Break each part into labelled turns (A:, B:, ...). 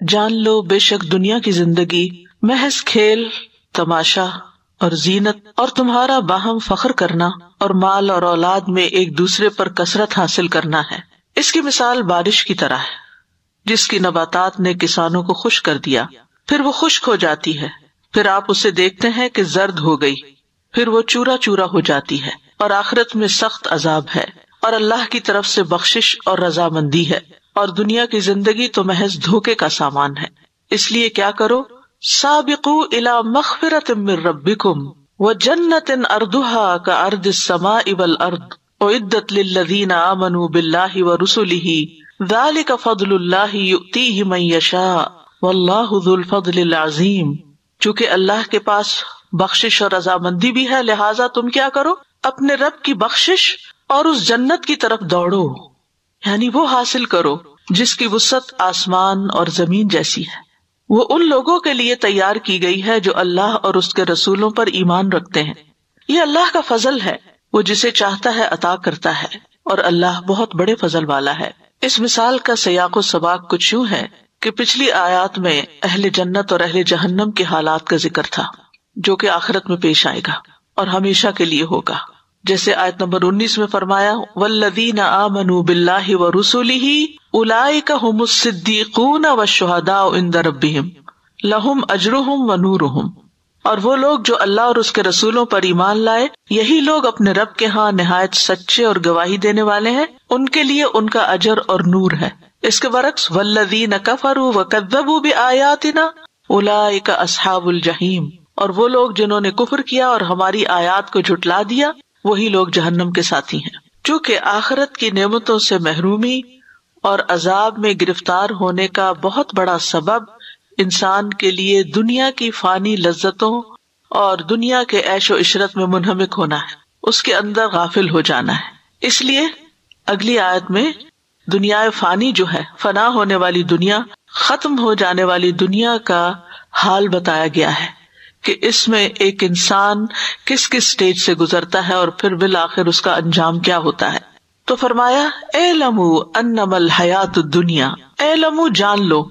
A: جان لو بے شک دنیا کی زندگی محض کھیل، تماشا اور زینت اور تمہارا باہم فخر کرنا اور مال اور اولاد میں ایک دوسرے پر کثرت حاصل کرنا ہے۔ اس کی مثال بارش کی طرح ہے جس کی نباتات نے کسانوں کو خشک کر دیا، پھر وہ خشک ہو جاتی ہے، پھر آپ اسے دیکھتے ہیں کہ زرد ہو گئی، پھر وہ چورا چورا ہو جاتی ہے، اور آخرت میں سخت عذاب ہے، اور اللہ کی طرف سے بخشش اور رضامندی ہے، اور دنیا کی زندگی تو محض دھوکے کا سامان ہے۔ اس لیے کیا کرو، سابقوا الی مغفرۃ من ربکم وجنۃ ارضها کارض السماء والارض اعدت للذین آمنوا باللہ ورسلہ ذلک فضل اللہ یؤتیہ من یشاء واللہ ذو الفضل العظیم۔ چونکہ اللہ کے پاس بخشش اور رضامندی بھی ہے، لہٰذا تم کیا کرو، اپنے رب کی بخشش اور اس جنت کی طرف دوڑو، یعنی وہ حاصل کرو جس کی وسعت آسمان اور زمین جیسی ہے۔ وہ ان لوگوں کے لیے تیار کی گئی ہے جو اللہ اور اس کے رسولوں پر ایمان رکھتے ہیں۔ یہ اللہ کا فضل ہے، وہ جسے چاہتا ہے عطا کرتا ہے، اور اللہ بہت بڑے فضل والا ہے۔ اس مثال کا سیاق و سباق کچھ یوں ہے کہ پچھلی آیات میں اہل جنت اور اہل جہنم کے حالات کا ذکر تھا جو کہ آخرت میں پیش آئے گا اور ہمیشہ کے لیے ہوگا۔ جیسے آیت نمبر 19 میں فرمایا والذین آمنوا باللہ ورسلہ اولئک ھم الصدیقون والشہداء عند ربہم لہم اجرہم ونورہم، اور وہ لوگ جو اللہ اور اس کے رسولوں پر ایمان لائے، یہی لوگ اپنے رب کے ہاں نہایت سچے اور گواہی دینے والے ہیں، ان کے لیے ان کا اجر اور نور ہے۔ اس کے برعکس والذین کفروا وکذبوا بآیاتنا اولئک اصحاب الجحیم، اور وہ لوگ جنہوں نے کفر کیا اور ہماری آیات کو جھٹلا دیا، وہی لوگ جہنم کے ساتھی ہیں۔ چونکہ آخرت کی نعمتوں سے محرومی اور عذاب میں گرفتار ہونے کا بہت بڑا سبب انسان کے لیے دنیا کی فانی لذتوں اور دنیا کے عیش و عشرت میں منہمک ہونا ہے، اس کے اندر غافل ہو جانا ہے۔ اس لیے اگلی آیت میں دنیا فانی جو ہے، فنا ہونے والی دنیا، ختم ہو جانے والی دنیا کا حال بتایا گیا ہے کہ اس میں ایک انسان کس کس سٹیج سے گزرتا ہے اور پھر بالآخر اس کا انجام کیا ہوتا ہے۔ تو فرمایا اعلموا انما الحیات الدنیا، اعلموا جان لو،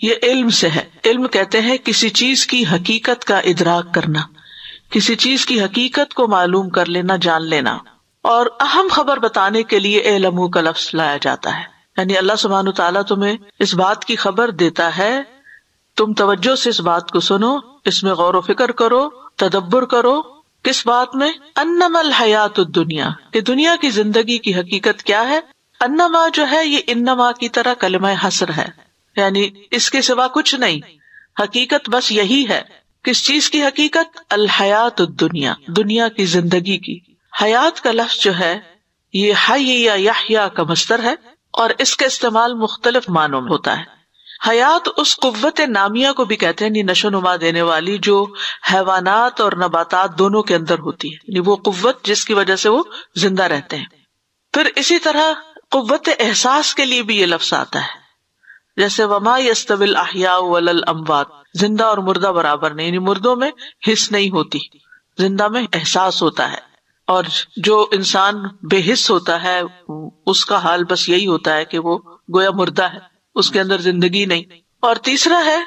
A: یہ علم سے ہے۔ علم کہتے ہیں کسی چیز کی حقیقت کا ادراک کرنا، کسی چیز کی حقیقت کو معلوم کر لینا، جان لینا، اور اہم خبر بتانے کے لیے اعلموا کا لفظ لایا جاتا ہے، یعنی اللہ سبحانہ تعالیٰ تمہیں اس بات کی خبر دیتا ہے، تم توجہ سے اس بات کو سنو، اس میں غور و فکر کرو، تدبر کرو۔ کس بات میں؟ انما الحیات الدنیا، کہ دنیا کی زندگی کی حقیقت کیا ہے۔ انما جو ہے یہ انما کی طرح کلمہ حصر ہے، یعنی اس کے سوا کچھ نہیں، حقیقت بس یہی ہے۔ کس چیز کی حقیقت؟ الحیات الدنیا، دنیا کی زندگی کی۔ حیات کا لفظ جو ہے یہ حی یا یحییٰ کا مصدر ہے، اور اس کا استعمال مختلف معنوں میں ہوتا ہے۔ حیات اس قوت نامیہ کو بھی کہتے ہیں، یعنی نشو نما دینے والی، جو حیوانات اور نباتات دونوں کے اندر ہوتی ہے، یعنی وہ قوت جس کی وجہ سے وہ زندہ رہتے ہیں۔ پھر اسی طرح قوت احساس کے لیے بھی یہ لفظ آتا ہے، جیسے وما یستوی الاحیاء ولا الاموات، زندہ اور مردہ برابر نہیں، یعنی مردوں میں حس نہیں ہوتی، زندہ میں احساس ہوتا ہے، اور جو انسان بے حس ہوتا ہے اس کا حال بس یہی ہوتا ہے کہ وہ گویا مردہ ہے، اس کے اندر زندگی نہیں۔ اور تیسرا ہے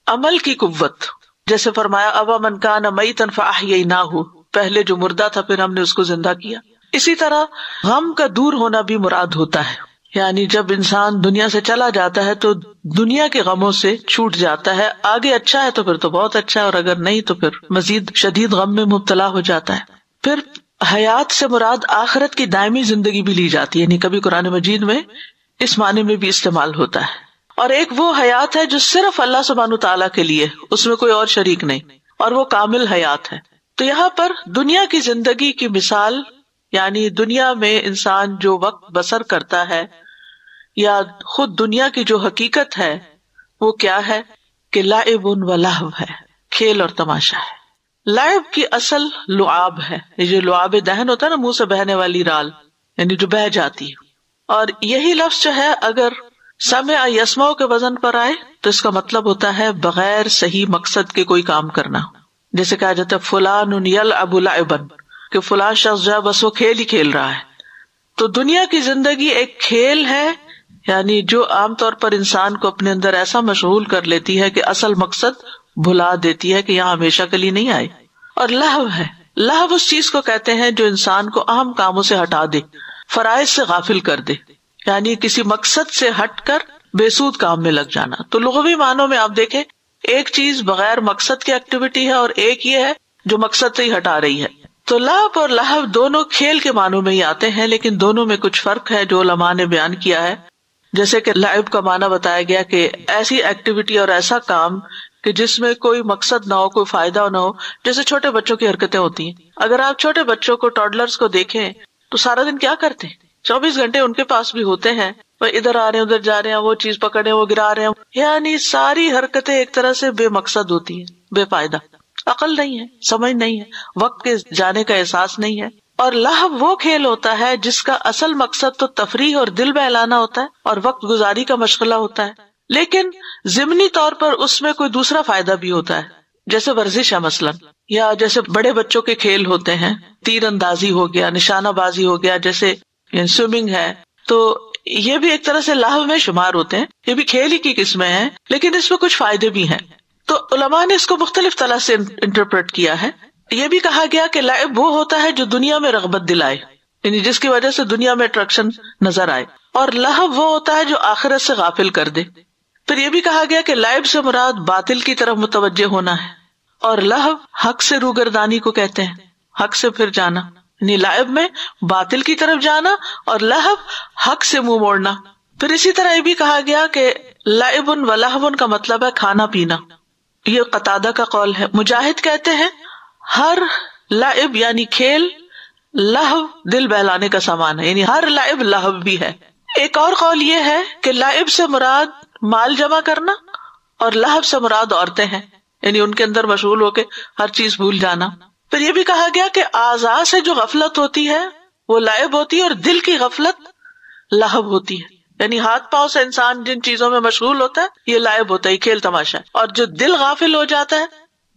A: عمل کی قوت، جیسے فرمایا اَوَ مَنْ كَانَ مَيْتًا فَأَحْيَيْنَاهُ، پہلے جو مردہ تھا پھر ہم نے اس کو زندہ کیا۔ اسی طرح غم کا دور ہونا بھی مراد ہوتا ہے، یعنی جب انسان دنیا سے چلا جاتا ہے تو دنیا کے غموں سے چھوٹ جاتا ہے، آگے اچھا ہے تو پھر تو بہت اچھا ہے، اور اگر نہیں تو پھر مزید شدید غم میں مبتلا ہو جاتا ہے۔ پھر حیات سے مراد آخرت کی دائمی زندگی بھی لی جاتی ہے، یعنی کبھی قرآن مجید میں اس معنی میں بھی استعمال ہوتا ہے۔ اور ایک وہ حیات ہے جو صرف اللہ سبحانہ تعالیٰ کے لیے، اس میں کوئی اور شریک نہیں، اور وہ کامل حیات ہے۔ تو یہاں پر دنیا کی زندگی کی مثال، یعنی دنیا میں انسان جو وقت بسر کرتا ہے یا خود دنیا کی جو حقیقت ہے وہ کیا ہے کہ لعب و لہو ہے، کھیل اور تماشا ہے۔ لعب کی اصل لعاب ہے، یہ جو لعاب دہن ہوتا ہے نا، منہ سے بہنے والی رال، یعنی جو بہہ جاتی ہے، اور یہی لفظ جو ہے اگر سمع یسمع کے وزن پر آئے تو اس کا مطلب ہوتا ہے بغیر صحیح مقصد کے کوئی کام کرنا۔ جیسے کہا جاتا ہے فلان یلعب لعبا، کہ فلاں شخص جو ہے بس وہ کھیل ہی کھیل رہا ہے۔ تو دنیا کی زندگی ایک کھیل ہے یعنی جو عام طور پر انسان کو اپنے اندر ایسا مشغول کر لیتی ہے کہ اصل مقصد بھلا دیتی ہے کہ یہاں ہمیشہ کے لیے نہیں آئے. اور لہو ہے، لہو اس چیز کو کہتے ہیں جو انسان کو اہم کاموں سے ہٹا دے، فرائض سے غافل کر دے، یعنی کسی مقصد سے ہٹ کر بے سود کام میں لگ جانا. تو لغوی معنوں میں آپ دیکھیں ایک چیز بغیر مقصد کی ایکٹیویٹی ہے اور ایک یہ ہے جو مقصد سے ہی ہٹا رہی ہے. تو لعب اور لہو دونوں کھیل کے معنوں میں ہی آتے ہیں، لیکن دونوں میں کچھ فرق ہے جو علماء نے بیان کیا ہے. جیسے کہ لعب کا معنی بتایا گیا کہ ایسی ایکٹیویٹی اور ایسا کام کہ جس میں کوئی مقصد نہ ہو، کوئی فائدہ نہ ہو، جیسے چھوٹے بچوں کی حرکتیں ہوتی ہیں. اگر آپ چھوٹے بچوں کو، ٹاڈلرز کو دیکھیں تو سارا دن کیا کرتے ہیں، 24 گھنٹے ان کے پاس بھی ہوتے ہیں، وہ ادھر آ رہے ہیں ادھر جا رہے ہیں، وہ چیز پکڑے وہ گرا رہے ہیں، یعنی ساری حرکتیں ایک طرح سے بے مقصد ہوتی ہیں، بے فائدہ. عقل نہیں ہے، سمجھ نہیں ہے، وقت کے جانے کا احساس نہیں ہے. اور لہو وہ کھیل ہوتا ہے جس کا اصل مقصد تو تفریح اور دل بہلانا ہوتا ہے اور وقت گزاری کا مشغلہ ہوتا ہے، لیکن ضمنی طور پر اس میں کوئی دوسرا فائدہ بھی ہوتا ہے، جیسے ورزش ہے مثلاً، یا جیسے بڑے بچوں کے کھیل ہوتے ہیں، تیر اندازی ہو گیا، نشانہ بازی ہو گیا، جیسے سوئمنگ ہے. تو یہ بھی ایک طرح سے لہو میں شمار ہوتے ہیں، یہ بھی کھیل ہی کی قسمیں ہیں، لیکن اس میں کچھ فائدے بھی ہیں. تو علماء نے اس کو مختلف طرح سے انٹرپریٹ کیا ہے. یہ بھی کہا گیا کہ لعب وہ ہوتا ہے جو دنیا میں رغبت دلائے، یعنی جس کی وجہ سے دنیا میں اٹریکشن نظر آئے، اور لہو وہ ہوتا ہے جو آخرت سے غافل کر دے. پھر یہ بھی کہا گیا کہ لعب سے مراد باطل کی طرف متوجہ ہونا ہے، اور لہو حق سے روگردانی کو کہتے ہیں، حق سے پھر جانا، یعنی لعب میں باطل کی طرف جانا اور لہو حق سے منہ موڑنا. پھر اسی طرح یہ بھی کہا گیا کہ لعب و لہو کا مطلب ہے کھانا پینا. یہ قتادہ کا قول ہے. مجاہد کہتے ہیں ہر لعب یعنی کھیل لہو دل بہلانے کا سامان ہے، یعنی ہر لعب لہو بھی ہے. ایک اور قول یہ ہے کہ لعب سے مراد مال جمع کرنا اور لہو سے مراد عورتیں ہیں، یعنی ان کے اندر مشغول ہو کے ہر چیز بھول جانا. پھر یہ بھی کہا گیا کہ اعضاء سے جو غفلت ہوتی ہے وہ لعب ہوتی ہے اور دل کی غفلت لہو ہوتی ہے، یعنی ہاتھ پاؤں سے انسان جن چیزوں میں مشغول ہوتا ہے یہ لعب ہوتا ہے، کھیل تماشا ہے، اور جو دل غافل ہو جاتا ہے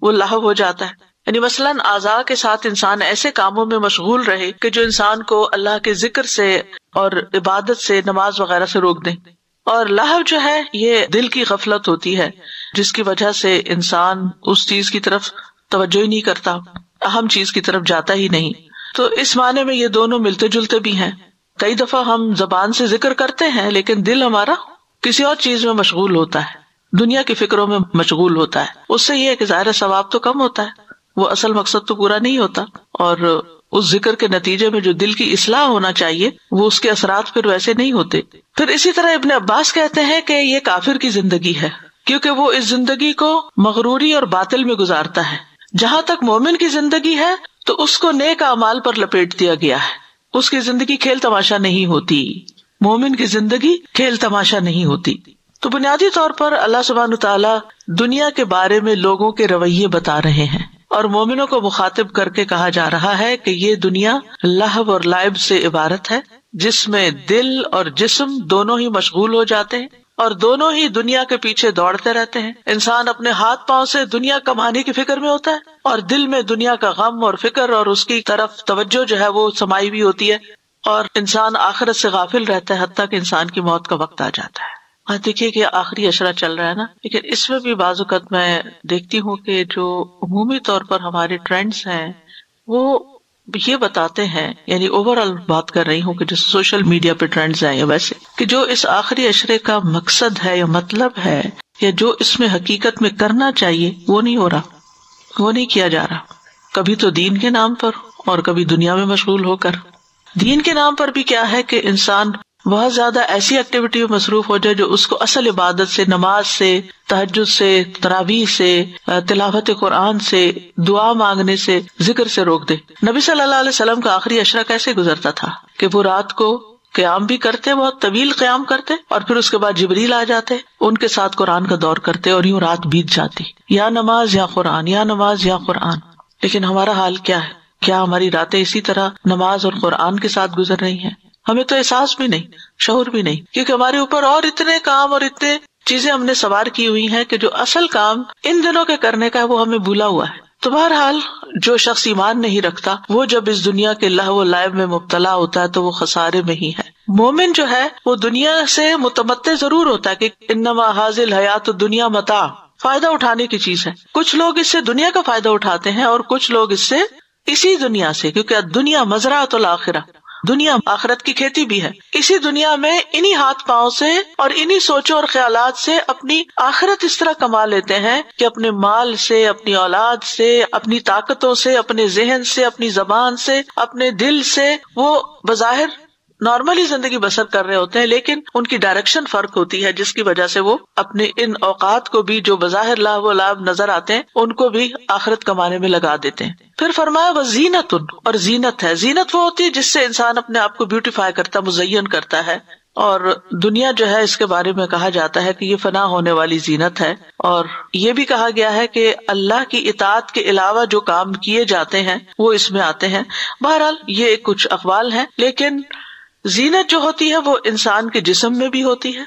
A: وہ لہو ہو جاتا ہے. یعنی مثلاً اعضاء کے ساتھ انسان ایسے کاموں میں مشغول رہے کہ جو انسان کو اللہ کے ذکر سے اور عبادت سے، نماز وغیرہ سے روک دیں. اور لہو جو ہے یہ دل کی غفلت ہوتی ہے جس کی وجہ سے انسان اس چیز کی طرف توجہ ہی نہیں کرتا، اہم چیز کی طرف جاتا ہی نہیں. تو اس معنی میں یہ دونوں ملتے جلتے بھی ہیں. کئی دفعہ ہم زبان سے ذکر کرتے ہیں لیکن دل ہمارا کسی اور چیز میں مشغول ہوتا ہے، دنیا کی فکروں میں مشغول ہوتا ہے. اس سے یہ ہے کہ ظاہر ثواب تو کم ہوتا ہے، وہ اصل مقصد تو پورا نہیں ہوتا، اور اس ذکر کے نتیجے میں جو دل کی اصلاح ہونا چاہیے وہ اس کے اثرات پھر ویسے نہیں ہوتے. پھر اسی طرح ابن عباس کہتے ہیں کہ یہ کافر کی زندگی ہے، کیونکہ وہ اس زندگی کو مغروری اور باطل میں گزارتا ہے. جہاں تک مومن کی زندگی ہے تو اس کو نیک اعمال پر لپیٹ دیا گیا ہے، اس کی زندگی کھیل تماشا نہیں ہوتی. مومن کی زندگی کھیل تماشا نہیں ہوتی. تو بنیادی طور پر اللہ سبحانہ تعالیٰ دنیا کے بارے میں لوگوں کے رویے بتا رہے ہیں، اور مومنوں کو مخاطب کر کے کہا جا رہا ہے کہ یہ دنیا لہو اور لعب سے عبارت ہے، جس میں دل اور جسم دونوں ہی مشغول ہو جاتے ہیں اور دونوں ہی دنیا کے پیچھے دوڑتے رہتے ہیں. انسان اپنے ہاتھ پاؤں سے دنیا کمانے کی فکر میں ہوتا ہے اور دل میں دنیا کا غم اور فکر اور اس کی طرف توجہ جو ہے وہ سمائی بھی ہوتی ہے، اور انسان آخرت سے غافل رہتا ہے حتیٰ کہ انسان کی موت کا وقت آ جاتا ہے. دیکھیے کہ آخری عشرہ چل رہا ہے نا، لیکن اس میں بھی بعض اوقات میں دیکھتی ہوں کہ جو عمومی طور پر ہمارے ٹرینڈز ہیں وہ یہ بتاتے ہیں، یعنی اوور آل بات کر رہی ہوں کہ جو سوشل میڈیا پہ ٹرینڈز ہیں، ویسے کہ جو اس آخری عشرے کا مقصد ہے یا مطلب ہے یا جو اس میں حقیقت میں کرنا چاہیے وہ نہیں ہو رہا، وہ نہیں کیا جا رہا. کبھی تو دین کے نام پر اور کبھی دنیا میں مشغول ہو کر. دین کے نام پر بھی کیا ہے کہ انسان بہت زیادہ ایسی ایکٹیویٹی میں مصروف ہو جائے جو اس کو اصل عبادت سے، نماز سے، تہجد سے، تراویح سے، تلاوت قرآن سے، دعا مانگنے سے، ذکر سے روک دے. نبی صلی اللہ علیہ وسلم کا آخری عشرہ کیسے گزرتا تھا کہ وہ رات کو قیام بھی کرتے، بہت طویل قیام کرتے، اور پھر اس کے بعد جبریل آ جاتے، ان کے ساتھ قرآن کا دور کرتے، اور یوں رات بیت جاتی، یا نماز یا قرآن، یا نماز یا قرآن. لیکن ہمارا حال کیا ہے؟ کیا ہماری راتیں اسی طرح نماز اور قرآن کے ساتھ گزر رہی ہیں؟ ہمیں تو احساس بھی نہیں، شعور بھی نہیں، کیونکہ ہمارے اوپر اور اتنے کام اور اتنے چیزیں ہم نے سوار کی ہوئی ہیں کہ جو اصل کام ان دنوں کے کرنے کا ہے وہ ہمیں بھولا ہوا ہے. تو بہرحال جو شخص ایمان نہیں رکھتا وہ جب اس دنیا کے لہو و لعب میں مبتلا ہوتا ہے تو وہ خسارے میں ہی ہے. مومن جو ہے وہ دنیا سے متمتع ضرور ہوتا ہے کہ انما ھذہ الحیات الدنیا متاع، فائدہ اٹھانے کی چیز ہے. کچھ لوگ اس سے دنیا کا فائدہ اٹھاتے ہیں اور کچھ لوگ اس سے اسی دنیا سے، کیونکہ دنیا مزرعۃ الآخرہ، دنیا آخرت کی کھیتی بھی ہے. اسی دنیا میں انہی ہاتھ پاؤں سے اور انہی سوچوں اور خیالات سے اپنی آخرت اس طرح کما لیتے ہیں کہ اپنے مال سے، اپنی اولاد سے، اپنی طاقتوں سے، اپنے ذہن سے، اپنی زبان سے، اپنے دل سے وہ بظاہر نارملی زندگی بسر کر رہے ہوتے ہیں، لیکن ان کی ڈائریکشن فرق ہوتی ہے، جس کی وجہ سے وہ اپنے ان اوقات کو بھی جو بظاہر لہو و لعب نظر آتے ہیں ان کو بھی آخرت کمانے میں لگا دیتے ہیں. پھر فرمایا وزینت، اور زینت ہے. زینت وہ ہوتی ہے جس سے انسان اپنے آپ کو بیوٹیفائی کرتا، مزین کرتا ہے. اور دنیا جو ہے اس کے بارے میں کہا جاتا ہے کہ یہ فنا ہونے والی زینت ہے. اور یہ بھی کہا گیا ہے کہ اللہ کی اطاعت کے علاوہ جو کام کیے جاتے ہیں وہ اس میں آتے ہیں. بہرحال یہ کچھ اقوال ہیں، لیکن زینت جو ہوتی ہے وہ انسان کے جسم میں بھی ہوتی ہے،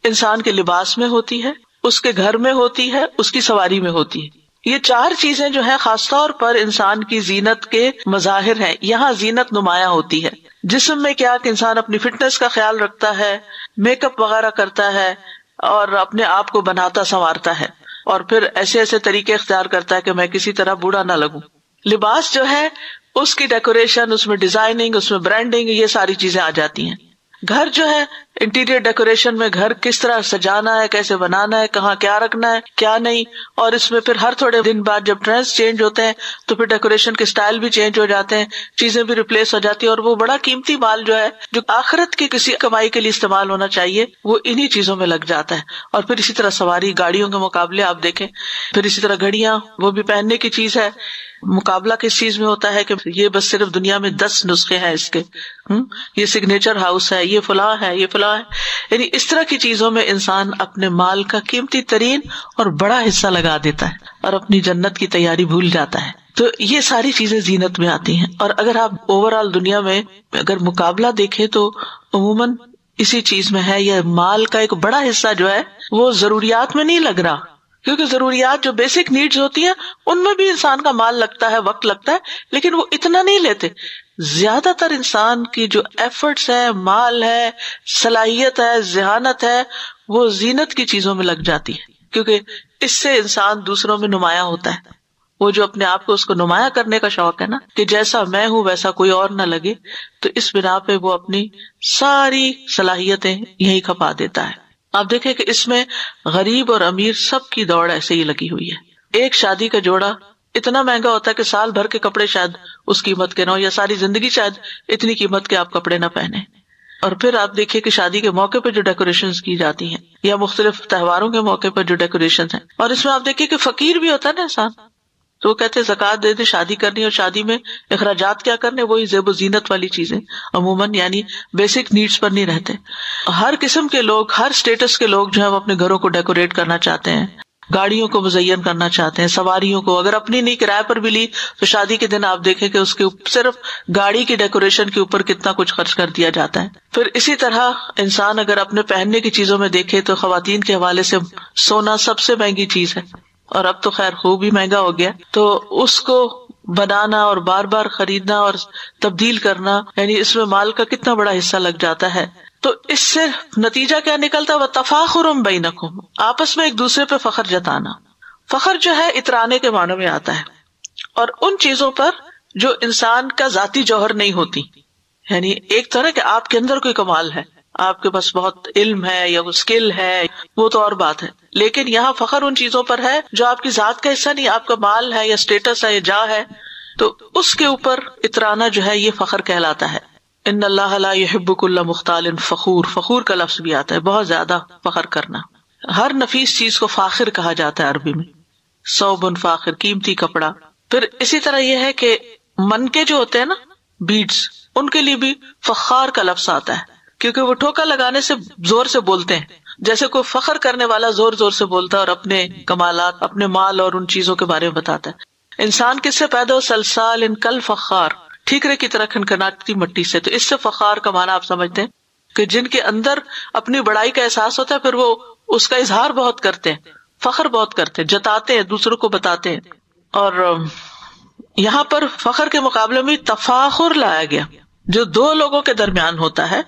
A: انسان کے لباس میں ہوتی ہے، اس کے گھر میں ہوتی ہے، اس کی سواری میں ہوتی ہے. یہ چار چیزیں جو ہیں خاص طور پر انسان کی زینت کے مظاہر ہیں. یہاں زینت نمایاں ہوتی ہے. جسم میں کیا کہ انسان اپنی فٹنس کا خیال رکھتا ہے، میک اپ وغیرہ کرتا ہے اور اپنے آپ کو بناتا سنوارتا ہے، اور پھر ایسے ایسے طریقے اختیار کرتا ہے کہ میں کسی طرح بوڑھا نہ لگوں. لباس جو ہے اس کی ڈیکوریشن، اس میں ڈیزائننگ، اس میں برانڈنگ، یہ ساری چیزیں آ جاتی ہیں. گھر جو ہے انٹیریئر ڈیکوریشن میں گھر کس طرح سجانا ہے، کیسے بنانا ہے، کہاں کیا رکھنا ہے کیا نہیں. اور اس میں پھر ہر تھوڑے دن بعد جب ٹرینڈز چینج ہوتے ہیں تو پھر ڈیکوریشن کے سٹائل بھی چینج ہو جاتے ہیں، چیزیں بھی ریپلیس ہو جاتی ہیں. اور وہ بڑا قیمتی مال جو ہے جو آخرت کی کسی کمائی کے لیے استعمال ہونا چاہیے وہ انہی چیزوں میں لگ جاتا ہے. اور پھر اسی طرح سواری، گاڑیوں کے مقابلے آپ دیکھیں، پھر اسی طرح گھڑیاں وہ بھی پہننے کی چیز ہے. مقابلہ کس چیز میں ہوتا ہے کہ یہ بس صرف دنیا میں 10 نسخے ہیں اس کے، یہ سگنیچر ہاؤس ہے، یہ فلاں ہے، یہ فلاں ہے. یعنی اس طرح کی چیزوں میں انسان اپنے مال کا قیمتی ترین اور بڑا حصہ لگا دیتا ہے اور اپنی جنت کی تیاری بھول جاتا ہے. تو یہ ساری چیزیں زینت میں آتی ہیں. اور اگر آپ اوور آل دنیا میں اگر مقابلہ دیکھیں تو عموماً اسی چیز میں ہے. یہ مال کا ایک بڑا حصہ جو ہے وہ ضروریات میں نہیں لگ رہا، کیونکہ ضروریات جو بیسک نیڈز ہوتی ہیں ان میں بھی انسان کا مال لگتا ہے، وقت لگتا ہے، لیکن وہ اتنا نہیں لیتے. زیادہ تر انسان کی جو ایفرٹس ہے، مال ہے، صلاحیت ہے، ذہانت ہے، وہ زینت کی چیزوں میں لگ جاتی ہے، کیونکہ اس سے انسان دوسروں میں نمایاں ہوتا ہے. وہ جو اپنے آپ کو اس کو نمایاں کرنے کا شوق ہے نا، کہ جیسا میں ہوں ویسا کوئی اور نہ لگے، تو اس بنا پہ وہ اپنی ساری صلاحیتیں یہی کھپا دیتا ہے. آپ دیکھیں کہ اس میں غریب اور امیر سب کی دوڑ ایسے ہی لگی ہوئی ہے. ایک شادی کا جوڑا اتنا مہنگا ہوتا ہے کہ سال بھر کے کپڑے شاید اس قیمت کے نہ ہو، یا ساری زندگی شاید اتنی قیمت کے آپ کپڑے نہ پہنے. اور پھر آپ دیکھیے کہ شادی کے موقع پہ جو ڈیکوریشنز کی جاتی ہیں یا مختلف تہواروں کے موقع پر جو ڈیکوریشنز ہیں، اور اس میں آپ دیکھیے کہ فقیر بھی ہوتا ہے نا انسان، تو وہ کہتے ہیں زکوٰۃ دے دے، شادی کرنی اور شادی میں اخراجات کیا کرنے، وہی زیب و زینت والی چیزیں عموماً، یعنی بیسک نیڈز پر نہیں رہتے. ہر قسم کے لوگ، ہر سٹیٹس کے لوگ جو ہے وہ اپنے گھروں کو ڈیکوریٹ کرنا چاہتے ہیں، گاڑیوں کو مزین کرنا چاہتے ہیں، سواریوں کو اگر اپنی نہیں کرائے پر بھی لی تو شادی کے دن آپ دیکھیں کہ اس کے صرف گاڑی کی ڈیکوریشن کے اوپر کتنا کچھ خرچ کر دیا جاتا ہے. پھر اسی طرح انسان اگر اپنے پہننے کی چیزوں میں دیکھے تو خواتین کے حوالے سے سونا سب سے مہنگی چیز ہے، اور اب تو خیر خوب ہی مہنگا ہو گیا. تو اس کو بنانا اور بار بار خریدنا اور تبدیل کرنا، یعنی اس میں مال کا کتنا بڑا حصہ لگ جاتا ہے. تو اس سے نتیجہ کیا نکلتا ہے؟ وَتَفَاخُرٌ بَيْنَكُمْ، آپس میں ایک دوسرے پہ فخر جتانا. فخر جو ہے اترانے کے معنوں میں آتا ہے، اور ان چیزوں پر جو انسان کا ذاتی جوہر نہیں ہوتی. یعنی ایک طرح کہ آپ کے اندر کوئی کمال ہے، آپ کے پاس بہت علم ہے یا وہ اسکل ہے، وہ تو اور بات ہے، لیکن یہاں فخر ان چیزوں پر ہے جو آپ کی ذات کا حصہ نہیں، آپ کا مال ہے یا اسٹیٹس ہے یا جاہ ہے، تو اس کے اوپر اترانا جو ہے یہ فخر کہلاتا ہے. ان اللہ لا يحب كل مختال فخور، فخور کا لفظ بھی آتا ہے، بہت زیادہ فخر کرنا. ہر نفیس چیز کو فاخر کہا جاتا ہے عربی میں، ثوب فاخر، قیمتی کپڑا. پھر اسی طرح یہ ہے کہ منکے جو ہوتے ہیں نا، بیڈز، ان کے لیے بھی فخار کا لفظ آتا ہے، کیونکہ وہ ٹھوکا لگانے سے زور سے بولتے ہیں، جیسے کوئی فخر کرنے والا زور زور سے بولتا ہے اور اپنے کمالات، اپنے مال اور ان چیزوں کے بارے میں بتاتا ہے. انسان کس سے پیدا ہو؟ سلسال ان کل فخار، ٹھیکرے کی طرح کھنکھناتی مٹی سے. تو اس سے فخار کا معنی آپ سمجھتے ہیں کہ جن کے اندر اپنی بڑائی کا احساس ہوتا ہے، پھر وہ اس کا اظہار بہت کرتے ہیں، فخر بہت کرتے ہیں، جتاتے ہیں، دوسروں کو بتاتے ہیں. اور یہاں پر فخر کے مقابلے میں تفاخر لایا گیا جو دو لوگوں کے درمیان ہوتا ہے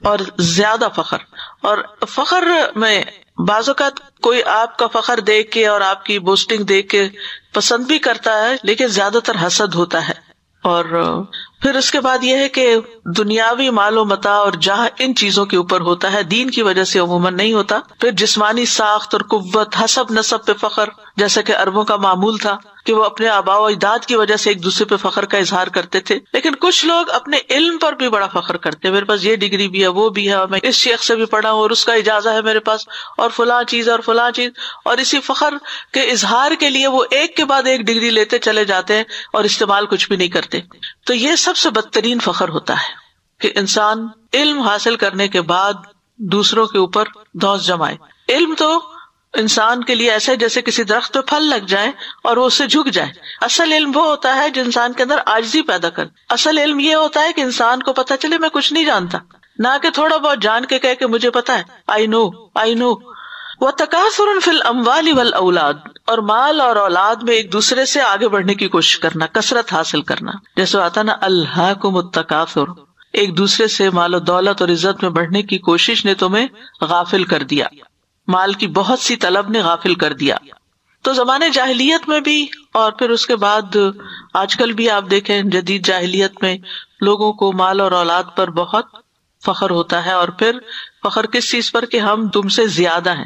A: اور زیادہ فخر. اور فخر میں بعض اوقات کوئی آپ کا فخر دیکھ کے اور آپ کی بوسٹنگ دیکھ کے پسند بھی کرتا ہے، لیکن زیادہ تر حسد ہوتا ہے. اور پھر اس کے بعد یہ ہے کہ دنیاوی مال و متاع اور جاہ ان چیزوں کے اوپر ہوتا ہے، دین کی وجہ سے عموماً نہیں ہوتا. پھر جسمانی ساخت اور قوت، حسب نسب پہ فخر، جیسا کہ عربوں کا معمول تھا کہ وہ اپنے آباء و اجداد کی وجہ سے ایک دوسرے پہ فخر کا اظہار کرتے تھے. لیکن کچھ لوگ اپنے علم پر بھی بڑا فخر کرتے ہیں، میرے پاس یہ ڈگری بھی ہے، وہ بھی ہے، اور میں اس شیخ سے بھی پڑھا ہوں اور اس کا اجازہ ہے میرے پاس، اور فلاں چیز اور فلاں چیز. اور اسی فخر کے اظہار کے لیے وہ ایک کے بعد ایک ڈگری لیتے چلے جاتے ہیں اور استعمال کچھ بھی نہیں کرتے. تو یہ سب سے بدترین فخر ہوتا ہے کہ انسان علم حاصل کرنے کے بعد دوسروں کے اوپر دھوس جمائے. علم تو انسان کے لیے ایسے جیسے کسی درخت پہ پھل لگ جائے اور وہ اس سے جھک جائے. اصل علم وہ ہوتا ہے جو انسان کے اندر عاجزی پیدا کرے. اصل علم یہ ہوتا ہے کہ انسان کو پتا چلے میں کچھ نہیں جانتا، نہ کہ تھوڑا بہت جان کے کہے کہ مجھے پتا ہے، آئی نو. وَتَكَاثُرٌ فِي الْأَمْوَالِ وَالْأَوْلَادِ، اور مال اور اولاد میں ایک دوسرے سے آگے بڑھنے کی کوشش کرنا، کثرت حاصل کرنا. جیسے آتا نا الہاکم التکاثر، ایک دوسرے سے مال و دولت اور عزت میں بڑھنے کی کوشش نے تمہیں غافل کر دیا، مال کی بہت سی طلب نے غافل کر دیا. تو زمانے جاہلیت میں بھی اور پھر اس کے بعد آج کل بھی آپ دیکھیں جدید جاہلیت میں لوگوں کو مال اور اولاد پر بہت فخر ہوتا ہے. اور پھر فخر کس چیز پر کہ ہم تم سے زیادہ ہیں.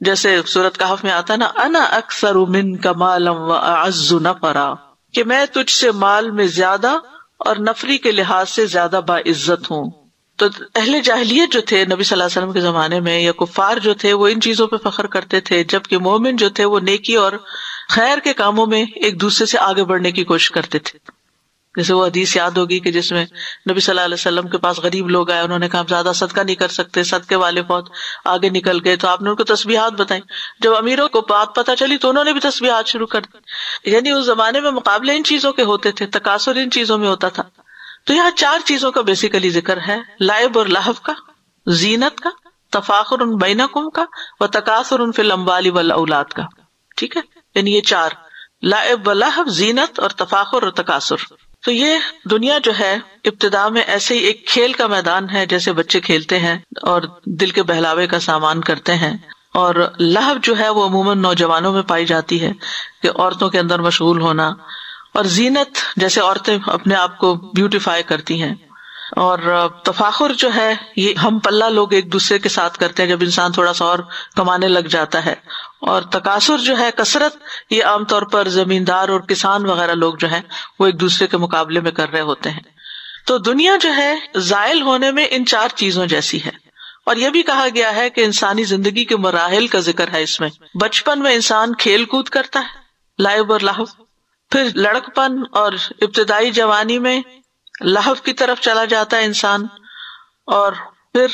A: جیسے سورۃ کہف میں آتا نا انا اکثر منک مالا واعز نفرا، کہ میں تجھ سے مال میں زیادہ اور نفری کے لحاظ سے زیادہ باعزت ہوں. تو اہل جاہلیت جو تھے نبی صلی اللہ علیہ وسلم کے زمانے میں یا کفار جو تھے وہ ان چیزوں پہ فخر کرتے تھے، جبکہ مومن جو تھے وہ نیکی اور خیر کے کاموں میں ایک دوسرے سے آگے بڑھنے کی کوشش کرتے تھے. جیسے وہ حدیث یاد ہوگی کہ جس میں نبی صلی اللہ علیہ وسلم کے پاس غریب لوگ آئے، انہوں نے کہا زیادہ صدقہ نہیں کر سکتے، صدقے والے بہت آگے نکل گئے، تو آپ نے ان کو تسبیحات بتائیں. جب امیروں کو بات پتہ چلی تو انہوں نے بھی تسبیحات شروع کر دی. یعنی اس زمانے میں مقابلے ان چیزوں کے ہوتے تھے، تکاثر ان چیزوں میں ہوتا تھا. تو یہاں 4 چیزوں کا بیسیکلی ذکر ہے، لعب اور لہو کا، زینت کا، تفاخر بینکم کا، و تکاثر فی الاموال والاولاد کا. ٹھیک ہے، یعنی یہ 4، لعب و لہو، زینت اور تفاخر اور تکاثر. تو یہ دنیا جو ہے ابتدا میں ایسے ہی ایک کھیل کا میدان ہے، جیسے بچے کھیلتے ہیں اور دل کے بہلاوے کا سامان کرتے ہیں. اور لہو جو ہے وہ عموماً نوجوانوں میں پائی جاتی ہے کہ عورتوں کے اندر مشغول ہونا. اور زینت جیسے عورتیں اپنے آپ کو بیوٹیفائی کرتی ہیں. اور تفاخر جو ہے یہ ہم پلہ لوگ ایک دوسرے کے ساتھ کرتے ہیں جب انسان تھوڑا سا اور کمانے لگ جاتا ہے. اور تکاثر جو ہے کثرت، یہ عام طور پر زمیندار اور کسان وغیرہ لوگ جو ہیں وہ ایک دوسرے کے مقابلے میں کر رہے ہوتے ہیں. تو دنیا جو ہے زائل ہونے میں ان 4 چیزوں جیسی ہے. اور یہ بھی کہا گیا ہے کہ انسانی زندگی کے مراحل کا ذکر ہے اس میں. بچپن میں انسان کھیل کود کرتا ہے، لعب اور لہو. پھر لڑکپن اور ابتدائی جوانی میں لہو کی طرف چلا جاتا ہے انسان. اور پھر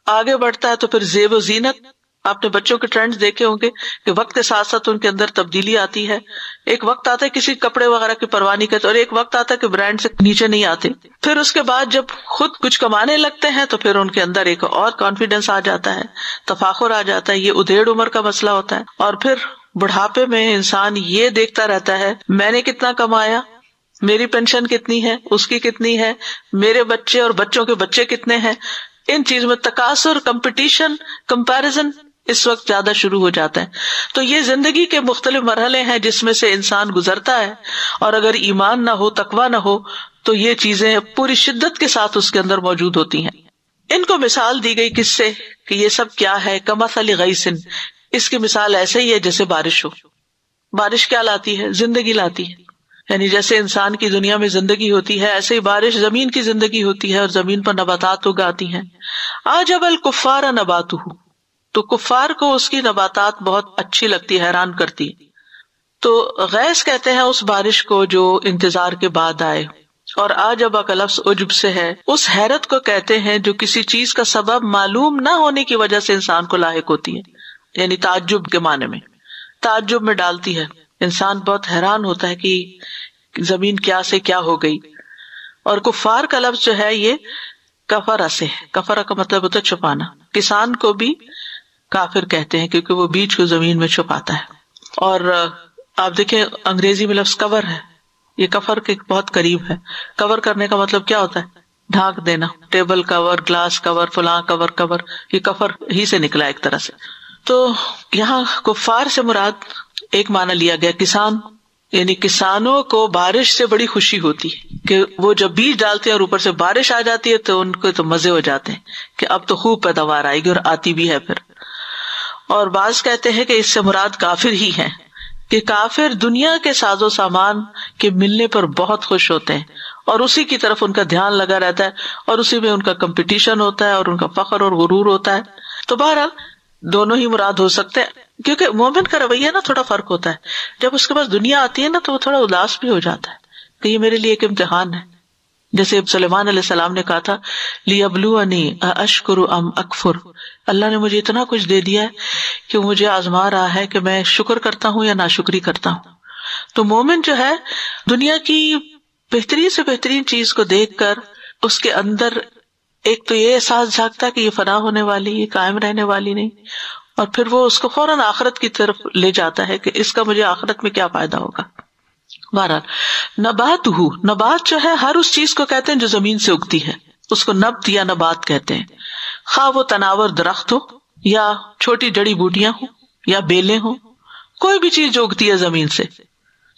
A: آگے بڑھتا ہے تو پھر زیب و زینت. آپ نے بچوں کے ٹرینڈز دیکھے ہوں گے کہ وقت کے ساتھ ساتھ ان کے اندر تبدیلی آتی ہے. ایک وقت آتا ہے کسی کپڑے وغیرہ کی پرواہ نہیں کرتے، اور ایک وقت آتا ہے کہ برانڈ سے نیچے نہیں آتے. پھر اس کے بعد جب خود کچھ کمانے لگتے ہیں تو پھر ان کے اندر ایک اور کانفیڈنس آ جاتا ہے، تفاخر آ جاتا ہے. یہ ادھیڑ عمر کا مسئلہ ہوتا ہے. اور پھر بڑھاپے میں انسان یہ دیکھتا رہتا ہے میں نے کتنا کمایا، میری پینشن کتنی ہے، اس کی کتنی ہے، میرے بچے اور بچوں کے بچے کتنے ہیں. ان چیزوں میں تکاثر، کمپٹیشن، کمپیریزن اس وقت زیادہ شروع ہو جاتا ہے. تو یہ زندگی کے مختلف مرحلے ہیں جس میں سے انسان گزرتا ہے. اور اگر ایمان نہ ہو، تقویٰ نہ ہو، تو یہ چیزیں پوری شدت کے ساتھ اس کے اندر موجود ہوتی ہیں. ان کو مثال دی گئی کس سے کہ یہ سب کیا ہے؟ کمثل غیث، اس کی مثال ایسے ہی ہے جیسے بارش ہو. بارش کیا لاتی ہے؟ زندگی لاتی ہے. یعنی جیسے انسان کی دنیا میں زندگی ہوتی ہے، ایسے ہی بارش زمین کی زندگی ہوتی ہے اور زمین پر نباتات اگاتی ہیں. اعجب الکفار نباتہ، تو کفار کو اس کی نباتات بہت اچھی لگتی، حیران کرتی. تو غیث کہتے ہیں اس بارش کو جو انتظار کے بعد آئے. اور عجب کا لفظ عجب سے ہے، اس حیرت کو کہتے ہیں جو کسی چیز کا سبب معلوم نہ ہونے کی وجہ سے انسان کو لاحق ہوتی ہے. یعنی تعجب کے معنی میں، تعجب میں ڈالتی ہے. انسان بہت حیران ہوتا ہے کہ زمین کیا سے کیا ہو گئی. اور کفار کا لفظ جو ہے یہ کفرہ سے ہے. کفرہ کا مطلب ہوتا ہے چھپانا. کسان کو بھی کافر کہتے ہیں کیونکہ وہ بیج کو زمین میں چھپاتا ہے. اور آپ دیکھیں انگریزی میں لفظ کور ہے، یہ کفر کے بہت قریب ہے. کور کرنے کا مطلب کیا ہوتا ہے؟ ڈھانک دینا. ٹیبل کور، گلاس کور، فلاں کور، کور، یہ کفر ہی سے نکلا ایک طرح سے. تو یہاں کفار سے مراد ایک معنی لیا گیا کسان، یعنی کسانوں کو بارش سے بڑی خوشی ہوتی ہے کہ وہ جب بیج ڈالتے ہیں اور اوپر سے بارش آ جاتی ہے تو ان کو تو مزے ہو جاتے ہیں کہ اب تو خوب پیداوار آئے گی، اور آتی بھی ہے پھر. اور بعض کہتے ہیں کہ اس سے مراد کافر ہی ہیں کہ کافر دنیا کے ساز و سامان کے ملنے پر بہت خوش ہوتے ہیں اور اسی کی طرف ان کا دھیان لگا رہتا ہے اور اسی میں ان کا کمپٹیشن ہوتا ہے اور ان کا فخر اور غرور ہوتا ہے. تو بہرحال دونوں ہی مراد ہو سکتے ہیں، کیونکہ مومن کا رویہ نا تھوڑا فرق ہوتا ہے. جب اس کے پاس دنیا آتی ہے نا تو وہ تھوڑا اداس بھی ہو جاتا ہے کہ یہ میرے لیے ایک امتحان ہے. جیسے سلیمان علیہ السلام نے کہا تھا لیبلونی ااشکر ام اکفر، اللہ نے مجھے اتنا کچھ دے دیا ہے کہ مجھے آزما رہا ہے کہ میں شکر کرتا ہوں یا ناشکری کرتا ہوں. تو مومن جو ہے دنیا کی بہترین سے بہترین چیز کو دیکھ کر اس کے اندر ایک تو یہ احساس جھاگتا ہے کہ یہ فنا ہونے والی، یہ قائم رہنے والی نہیں، اور پھر وہ اس کو فوراً آخرت کی طرف لے جاتا ہے کہ اس کا مجھے آخرت میں کیا فائدہ ہوگا. بہرحال نبات جو ہے ہر اس چیز کو کہتے ہیں جو زمین سے اگتی ہے، اس کو نبت یا نبات کہتے ہیں. خواہ وہ تناور درخت ہو یا چھوٹی جڑی بوٹیاں ہوں یا بیلیں ہوں، کوئی بھی چیز جو اگتی ہے زمین سے.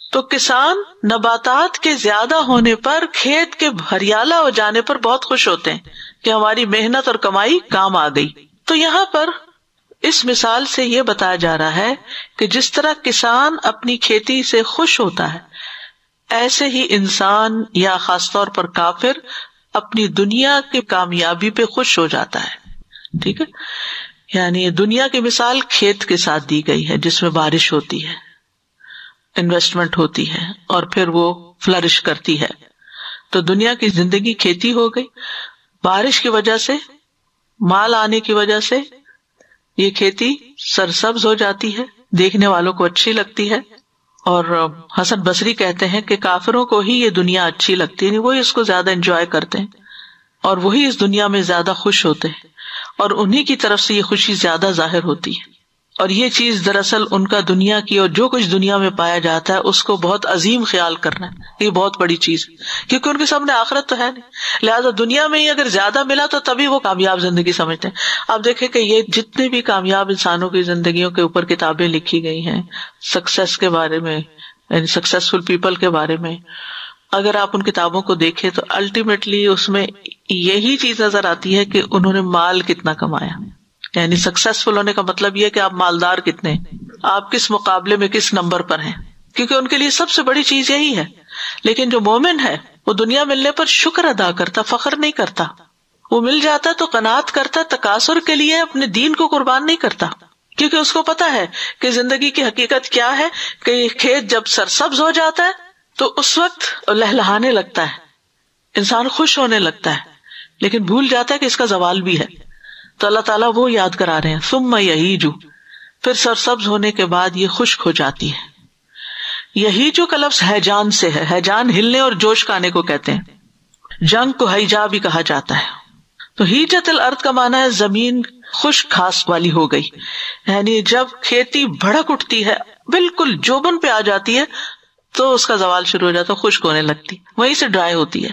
A: تو کسان نباتات کے زیادہ ہونے پر، کھیت کے ہریالہ ہو جانے پر بہت خوش ہوتے ہیں کہ ہماری محنت اور کمائی کام آ گئی. تو یہاں پر اس مثال سے یہ بتایا جا رہا ہے کہ جس طرح کسان اپنی کھیتی سے خوش ہوتا ہے، ایسے ہی انسان یا خاص طور پر کافر اپنی دنیا کی کامیابی پہ خوش ہو جاتا ہے. ٹھیک ہے، یعنی دنیا کی مثال کھیت کے ساتھ دی گئی ہے جس میں بارش ہوتی ہے، انویسٹمنٹ ہوتی ہے اور پھر وہ فلرش کرتی ہے. تو دنیا کی زندگی کھیتی ہو گئی، بارش کی وجہ سے، مال آنے کی وجہ سے یہ کھیتی سرسبز ہو جاتی ہے، دیکھنے والوں کو اچھی لگتی ہے. اور حسن بصری کہتے ہیں کہ کافروں کو ہی یہ دنیا اچھی لگتی ہے، وہی اس کو زیادہ انجوائے کرتے ہیں اور وہی اس دنیا میں زیادہ خوش ہوتے ہیں، اور انہی کی طرف سے یہ خوشی زیادہ ظاہر ہوتی ہے. اور یہ چیز دراصل ان کا دنیا کی اور جو کچھ دنیا میں پایا جاتا ہے اس کو بہت عظیم خیال کرنا ہے، یہ بہت بڑی چیز ہے، کیونکہ ان کے سامنے آخرت تو ہے نہیں. لہٰذا دنیا میں ہی اگر زیادہ ملا تو تبھی وہ کامیاب زندگی سمجھتے ہیں. آپ دیکھیں کہ یہ جتنے بھی کامیاب انسانوں کی زندگیوں کے اوپر کتابیں لکھی گئی ہیں سکسیس کے بارے میں، یعنی سکسیسفل پیپل کے بارے میں، اگر آپ ان کتابوں کو دیکھیں تو الٹیمیٹلی اس میں یہی چیز نظر آتی ہے کہ انہوں نے مال کتنا کمایا. یعنی سکسیسفل ہونے کا مطلب یہ کہ آپ مالدار کتنے ہیں، آپ کس مقابلے میں کس نمبر پر ہیں، کیونکہ ان کے لیے سب سے بڑی چیز یہی ہے. لیکن جو مومن ہے وہ دنیا ملنے پر شکر ادا کرتا، فخر نہیں کرتا. وہ مل جاتا تو قناعت کرتا، تکاثر کے لیے اپنے دین کو قربان نہیں کرتا، کیونکہ اس کو پتا ہے کہ زندگی کی حقیقت کیا ہے، کہ یہ کھیت جب سرسبز ہو جاتا ہے تو اس وقت لہلہانے لگتا ہے، انسان خوش ہونے لگتا ہے، لیکن بھول جاتا ہے کہ اس کا زوال بھی ہے. تو اللہ تعالیٰ وہ یاد کرا رہے ہیں ثم یہیج، پھر سرسبز ہونے کے بعد یہ خشک ہو جاتی ہے. یہیج کا لفظ ہیجان سے ہے، ہیجان ہلنے اور جوش کا آنے کو کہتے ہیں. جنگ کو ہیجا بھی کہا جاتا ہے. تو ہیجت الارض کا معنی ہے زمین خشک گھاس والی ہو گئی، یعنی جب کھیتی بھڑک اٹھتی ہے، بالکل جوبن پہ آ جاتی ہے تو اس کا زوال شروع ہو جاتا ہے، خشک ہونے لگتی، وہیں سے ڈرائی ہوتی ہے.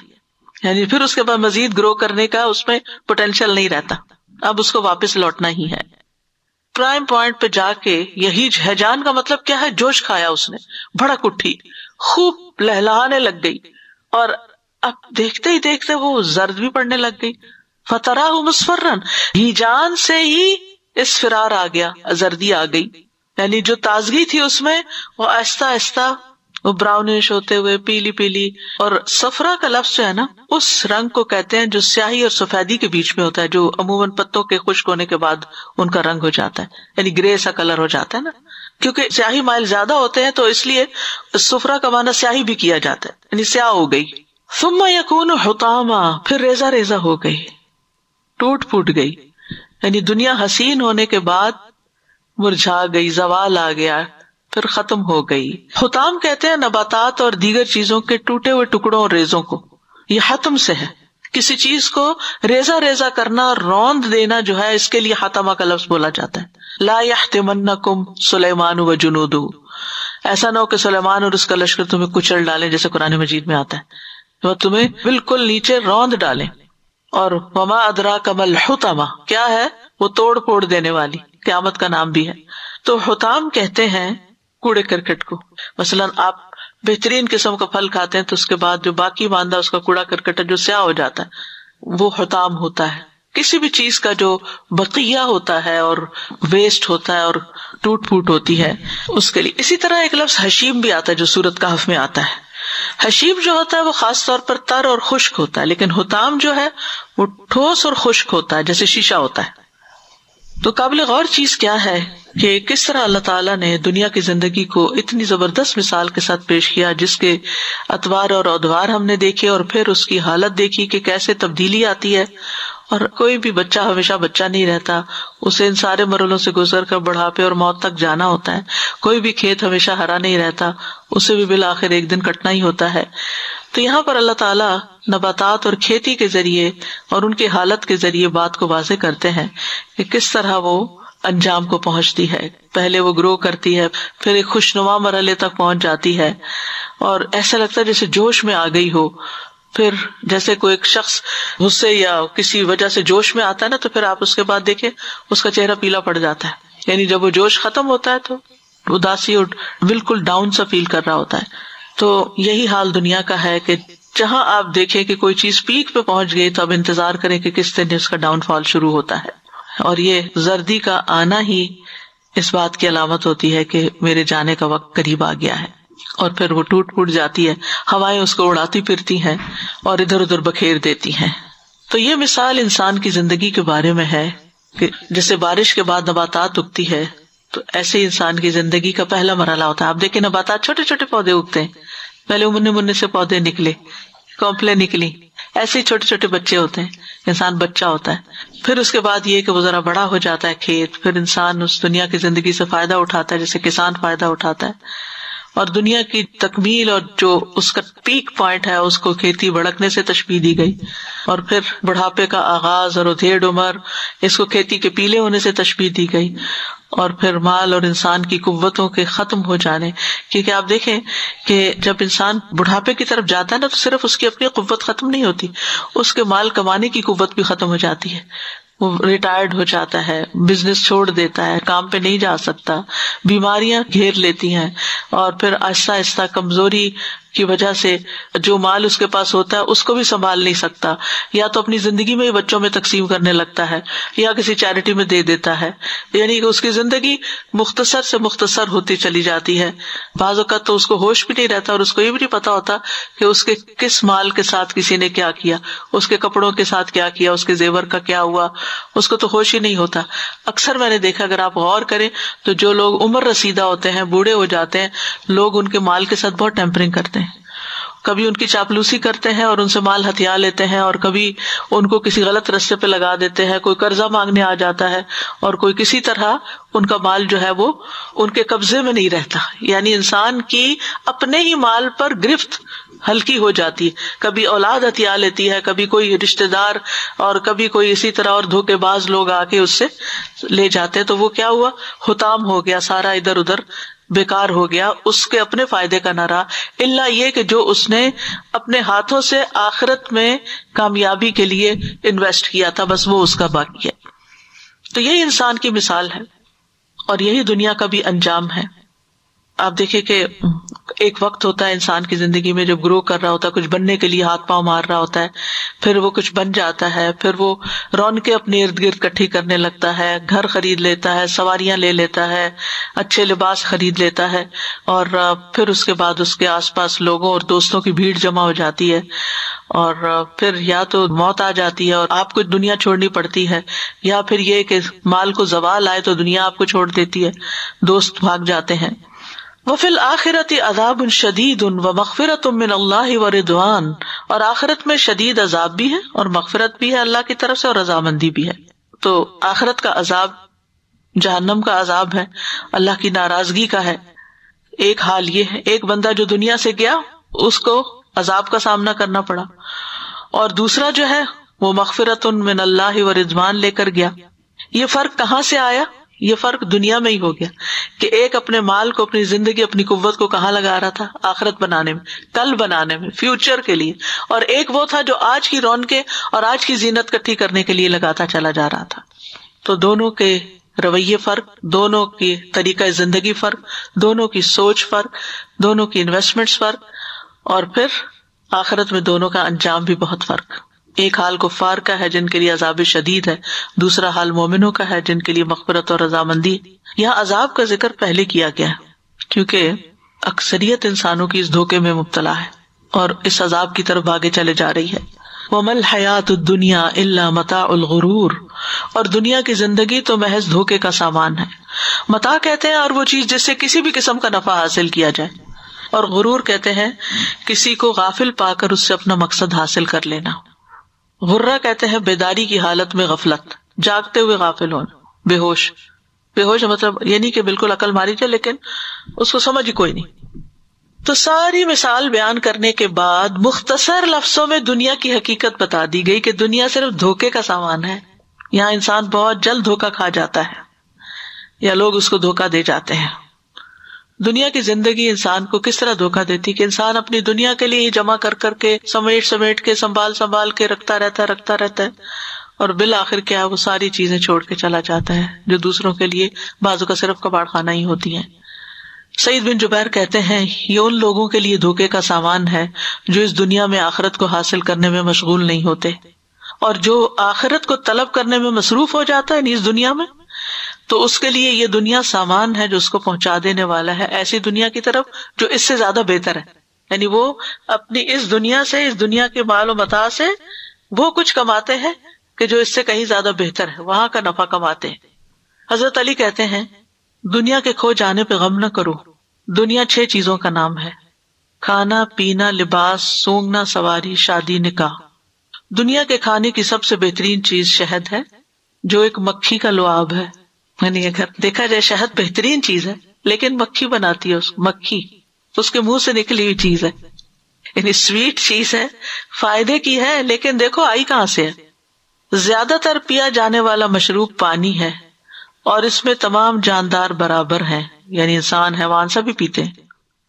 A: یعنی پھر اس کے بعد مزید گرو کرنے کا اس میں پوٹینشیل نہیں رہتا، اب اس کو واپس لوٹنا ہی ہے. پرائم پوائنٹ پہ جا کے یہی ہیجان کا مطلب کیا ہے، جوش کھایا اس نے، بھڑک اٹھی، خوب لہلہانے لگ گئی، اور اب دیکھتے ہی دیکھتے وہ زرد بھی پڑنے لگ گئی. فتراہ مصفرن، ہیجان سے ہی اسفرار آ گیا، زردی آ گئی، یعنی جو تازگی تھی اس میں وہ آہستہ آہستہ وہ براؤنش ہوتے ہوئے پیلی پیلی. اور صفرا کا لفظ جو ہے نا، اس رنگ کو کہتے ہیں جو سیاہی اور سفیدی کے بیچ میں ہوتا ہے، جو عموماً پتوں کے خشک ہونے کے بعد ان کا رنگ ہو جاتا ہے، یعنی گرے سا کلر ہو جاتا ہے نا، کیونکہ سیاہی مائل زیادہ ہوتے ہیں تو اس لیے صفرا کا معنی سیاہی بھی کیا جاتا ہے، یعنی سیاہ ہو گئی. ثم یکون حطاما، پھر ریزہ ریزہ ہو گئی، ٹوٹ پھوٹ گئی، یعنی دنیا حسین ہونے کے بعد مرجھا گئی، زوال آ گیا، پھر ختم ہو گئی. حطام کہتے ہیں نباتات اور دیگر چیزوں کے ٹوٹے ہوئے ٹکڑوں اور ریزوں کو. یہ حتم سے ہے، کسی چیز کو ریزہ ریزہ کرنا، روند دینا جو ہے، اس کے لیے حتمہ کا لفظ بولا جاتا ہے. لا یحتمنکم سلیمان و جنودہ، ایسا نہ ہو کہ سلیمان اور اس کا لشکر تمہیں کچل ڈالیں، جیسے قرآن مجید میں آتا ہے، وہ تمہیں بالکل نیچے روند ڈالیں. اور وما ادراک ما الحطمہ کیا ہے؟ وہ توڑ پھوڑ دینے والی، قیامت کا نام بھی ہے. تو حطام کہتے ہیں کوڑے کرکٹ کو. مثلاً آپ بہترین قسم کا پھل کھاتے ہیں تو اس کے بعد جو باقی ماندہ اس کا کوڑا کرکٹ ہے جو سیاہ ہو جاتا ہے، وہ حطام ہوتا ہے. کسی بھی چیز کا جو بقیہ ہوتا ہے اور ویسٹ ہوتا ہے اور ٹوٹ پھوٹ ہوتی ہے اس کے لیے. اسی طرح ایک لفظ حشیم بھی آتا ہے جو سورۃ کہف میں آتا ہے. حشیم جو ہوتا ہے وہ خاص طور پر تر اور خشک ہوتا ہے، لیکن حطام جو ہے وہ ٹھوس اور خشک ہوتا ہے، جیسے شیشہ ہوتا ہے. تو قابل غور چیز کیا ہے کہ کس طرح اللہ تعالیٰ نے دنیا کی زندگی کو اتنی زبردست مثال کے ساتھ پیش کیا، جس کے اتوار اور ادوار ہم نے دیکھے، اور پھر اس کی حالت دیکھی کہ کیسے تبدیلی آتی ہے. اور کوئی بھی بچہ ہمیشہ بچہ نہیں رہتا، اسے ان سارے مرحلوں سے گزر کر بڑھاپے اور موت تک جانا ہوتا ہے. کوئی بھی کھیت ہمیشہ ہرا نہیں رہتا، اسے بھی بالآخر ایک دن کٹنا ہی ہوتا ہے. تو یہاں پر اللہ تعالیٰ نباتات اور کھیتی کے ذریعے اور ان کی حالت کے ذریعے بات کو واضح کرتے ہیں کہ کس طرح وہ انجام کو پہنچتی ہے. پہلے وہ گرو کرتی ہے، پھر ایک خوشنما مرحلے تک پہنچ جاتی ہے، اور ایسا لگتا ہے جیسے جوش میں آ گئی ہو. پھر جیسے کوئی ایک شخص غصے یا کسی وجہ سے جوش میں آتا ہے نا، تو پھر آپ اس کے بعد دیکھیں اس کا چہرہ پیلا پڑ جاتا ہے. یعنی جب وہ جوش ختم ہوتا ہے تو اداسی اور بالکل ڈاؤن سا فیل کر رہا ہوتا ہے. تو یہی حال دنیا کا ہے کہ جہاں آپ دیکھیں کہ کوئی چیز پیک پہ پہنچ گئی تو اب انتظار کریں کہ کس دن اس کا ڈاؤن فال شروع ہوتا ہے. اور یہ زردی کا آنا ہی اس بات کی علامت ہوتی ہے کہ میرے جانے کا وقت قریب آ گیا ہے. اور پھر وہ ٹوٹ پھوٹ جاتی ہے، ہوائیں اس کو اڑاتی پھرتی ہیں اور ادھر ادھر بکھیر دیتی ہیں. تو یہ مثال انسان کی زندگی کے بارے میں ہے کہ جیسے بارش کے بعد نباتات اگتی ہے، تو ایسے انسان کی زندگی کا پہلا مرحلہ ہوتا ہے. آپ دیکھیں نباتات چھوٹے چھوٹے پودے اگتے ہیں، پہلے منہ منہ سے پودے نکلے، کونپلیں نکلی، ایسے ہی چھوٹے چھوٹے بچے ہوتے ہیں، انسان بچہ ہوتا ہے. پھر اس کے بعد یہ کہ وہ ذرا بڑا ہو جاتا ہے کھیت، پھر انسان اس دنیا کی زندگی سے فائدہ اٹھاتا ہے، جیسے کسان فائدہ اٹھاتا ہے. اور دنیا کی تکمیل اور جو اس کا پیک پوائنٹ ہے اس کو کھیتی بڑھکنے سے تشبیہ دی گئی. اور پھر بڑھاپے کا آغاز اور ادھیڑ عمر اس کو کھیتی کے پیلے ہونے سے تشبیہ دی گئی. اور پھر مال اور انسان کی قوتوں کے ختم ہو جانے، کیونکہ آپ دیکھیں کہ جب انسان بڑھاپے کی طرف جاتا ہے نا، تو صرف اس کی اپنی قوت ختم نہیں ہوتی، اس کے مال کمانے کی قوت بھی ختم ہو جاتی ہے. وہ ریٹائرڈ ہو جاتا ہے، بزنس چھوڑ دیتا ہے، کام پہ نہیں جا سکتا، بیماریاں گھیر لیتی ہیں، اور پھر آہستہ آہستہ کمزوری کی وجہ سے جو مال اس کے پاس ہوتا ہے اس کو بھی سنبھال نہیں سکتا، یا تو اپنی زندگی میں بچوں میں تقسیم کرنے لگتا ہے یا کسی چیریٹی میں دے دیتا ہے. یعنی کہ اس کی زندگی مختصر سے مختصر ہوتی چلی جاتی ہے. بعض اوقات تو اس کو ہوش بھی نہیں رہتا اور اس کو یہ بھی نہیں پتا ہوتا کہ اس کے کس مال کے ساتھ کسی نے کیا کیا، اس کے کپڑوں کے ساتھ کیا کیا، اس کے زیور کا کیا ہوا، اس کو تو ہوش ہی نہیں ہوتا. اکثر میں نے دیکھا، اگر آپ غور کریں تو جو لوگ عمر رسیدہ ہوتے ہیں، بوڑھے ہو جاتے ہیں، لوگ ان کے مال کے ساتھ بہت ٹیمپرنگ کرتے ہیں. کبھی ان کی چاپلوسی کرتے ہیں اور ان سے مال ہتھیا لیتے ہیں، اور کبھی ان کو کسی غلط رستے پہ لگا دیتے ہیں. کوئی قرضہ مانگنے آ جاتا ہے اور کوئی کسی طرح ان کا مال جو ہے وہ ان کے قبضے میں نہیں رہتا. یعنی انسان کی اپنے ہی مال پر گرفت ہلکی ہو جاتی ہے. کبھی اولاد ہتھیا لیتی ہے، کبھی کوئی رشتہ دار، اور کبھی کوئی اسی طرح اور دھوکے باز لوگ آ کے اس سے لے جاتے ہیں. تو وہ کیا ہوا؟ حطام ہو گیا، سارا ادھر ادھر بیکار ہو گیا، اس کے اپنے فائدے کا نہ رہا، الا یہ کہ جو اس نے اپنے ہاتھوں سے آخرت میں کامیابی کے لیے انویسٹ کیا تھا، بس وہ اس کا باقی ہے. تو یہی انسان کی مثال ہے اور یہی دنیا کا بھی انجام ہے. آپ دیکھیں کہ ایک وقت ہوتا ہے انسان کی زندگی میں جب گرو کر رہا ہوتا ہے، کچھ بننے کے لیے ہاتھ پاؤں مار رہا ہوتا ہے، پھر وہ کچھ بن جاتا ہے، پھر وہ رونقیں اپنے ارد گرد اکٹھی کرنے لگتا ہے، گھر خرید لیتا ہے، سواریاں لے لیتا ہے، اچھے لباس خرید لیتا ہے، اور پھر اس کے بعد اس کے آس پاس لوگوں اور دوستوں کی بھیڑ جمع ہو جاتی ہے، اور پھر یا تو موت آ جاتی ہے اور آپ کو دنیا چھوڑنی پڑتی ہے، یا پھر یہ کہ مال کو زوال آئے تو دنیا آپ کو چھوڑ دیتی ہے، دوست بھاگ جاتے ہیں. وفی الآخرۃ عذاب شدید ومغفرۃ من اللہ ورضوان، اور آخرت میں شدید عذاب بھی ہے اور مغفرت بھی ہے اللہ کی طرف سے، اور رضامندی بھی ہے. تو آخرت کا عذاب جہنم کا عذاب ہے، اللہ کی ناراضگی کا ہے. ایک حال یہ ہے، ایک بندہ جو دنیا سے گیا اس کو عذاب کا سامنا کرنا پڑا، اور دوسرا جو ہے وہ مغفرۃ من اللہ ورضوان لے کر گیا. یہ فرق کہاں سے آیا؟ یہ فرق دنیا میں ہی ہو گیا کہ ایک اپنے مال کو، اپنی زندگی، اپنی قوت کو کہاں لگا رہا تھا؟ آخرت بنانے میں، کل بنانے میں، فیوچر کے لیے، اور ایک وہ تھا جو آج کی رونقیں اور آج کی زینت اکٹھی کرنے کے لیے لگاتا چلا جا رہا تھا. تو دونوں کے رویے فرق، دونوں کی طریقہ زندگی فرق، دونوں کی سوچ فرق، دونوں کی انویسٹمنٹس فرق، اور پھر آخرت میں دونوں کا انجام بھی بہت فرق. ایک حال کفار کا ہے جن کے لیے عذاب شدید ہے، دوسرا حال مومنوں کا ہے جن کے لیے مغفرت اور رضامندی. یہاں عذاب کا ذکر پہلے کیا گیا ہے کیونکہ اکثریت انسانوں کی اس دھوکے میں مبتلا ہے اور اس عذاب کی طرف آگے چلے جا رہی ہے. وَمَا الْحَيَاةُ الدُّنْيَا إِلَّا مَتَاعُ الْغُرُورِ، اور دنیا کی زندگی تو محض دھوکے کا سامان ہے. متاع کہتے ہیں اور وہ چیز جس سے کسی بھی قسم کا نفع حاصل کیا جائے، اور غرور کہتے ہیں کسی کو غافل پا کر اس سے اپنا مقصد حاصل کر لینا. غرہ کہتے ہیں بیداری کی حالت میں غفلت، جاگتے ہوئے غافل ہونا، بے ہوش. بے ہوش مطلب یہ نہیں کہ بالکل عقل ماری جائے لیکن اس کو سمجھ ہی کوئی نہیں. تو ساری مثال بیان کرنے کے بعد مختصر لفظوں میں دنیا کی حقیقت بتا دی گئی کہ دنیا صرف دھوکے کا سامان ہے. یہاں انسان بہت جلد دھوکا کھا جاتا ہے یا لوگ اس کو دھوکا دے جاتے ہیں. دنیا کی زندگی انسان کو کس طرح دھوکا دیتی کہ انسان اپنی دنیا کے لیے جمع کر کر کے، سمیٹ کے، سنبھال کے رکھتا رہتا ہے اور بالآخر کیا وہ ساری چیزیں چھوڑ کے چلا جاتا ہے جو دوسروں کے لیے بعضوں کا صرف کباڑ خانہ ہی ہوتی ہیں. سعید بن جبیر کہتے ہیں یہ ان لوگوں کے لیے دھوکے کا سامان ہے جو اس دنیا میں آخرت کو حاصل کرنے میں مشغول نہیں ہوتے، اور جو آخرت کو طلب کرنے میں مصروف ہو جاتا ہے اس دنیا میں تو اس کے لیے یہ دنیا سامان ہے جو اس کو پہنچا دینے والا ہے ایسی دنیا کی طرف جو اس سے زیادہ بہتر ہے. یعنی وہ اپنی اس دنیا سے، اس دنیا کے مال و متاع سے وہ کچھ کماتے ہیں کہ جو اس سے کہیں زیادہ بہتر ہے، وہاں کا نفع کماتے ہیں. حضرت علی کہتے ہیں دنیا کے کھو جانے پہ غم نہ کرو، دنیا 6 چیزوں کا نام ہے: کھانا، پینا، لباس، سونگنا، سواری، شادی، نکاح. دنیا کے کھانے کی سب سے بہترین چیز شہد ہے جو ایک مکھی کا لعاب ہے. یعنی اگر دیکھا جائے شہد بہترین چیز ہے لیکن مکھی بناتی ہے مکھی اس کے منہ سے نکلی ہوئی چیز ہے. یعنی سویٹ چیز ہے، فائدے کی ہے لیکن دیکھو آئی کہاں سے ہے. زیادہ تر پیا جانے والا مشروب پانی ہے اور اس میں تمام جاندار برابر ہیں، یعنی انسان، حیوان سبھی پیتے ہیں.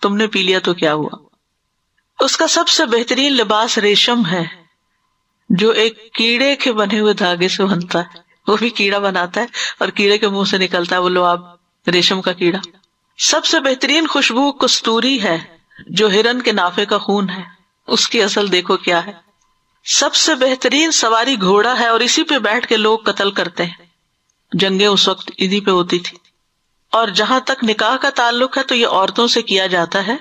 A: تم نے پی لیا تو کیا ہوا. اس کا سب سے بہترین لباس ریشم ہے جو ایک کیڑے کے بنے ہوئے دھاگے سے بنتا ہے. وہ بھی کیڑا بناتا ہے اور کیڑے کے منہ سے نکلتا ہے وہ لعاب، ریشم کا کیڑا. سب سے بہترین خوشبو کستوری ہے جو ہرن کے نافے کا خون ہے، اس کی اصل دیکھو کیا ہے. سب سے بہترین سواری گھوڑا ہے اور اسی پہ بیٹھ کے لوگ قتل کرتے ہیں. جنگیں اس وقت انہی پہ ہوتی تھی. اور جہاں تک نکاح کا تعلق ہے تو یہ عورتوں سے کیا جاتا ہے،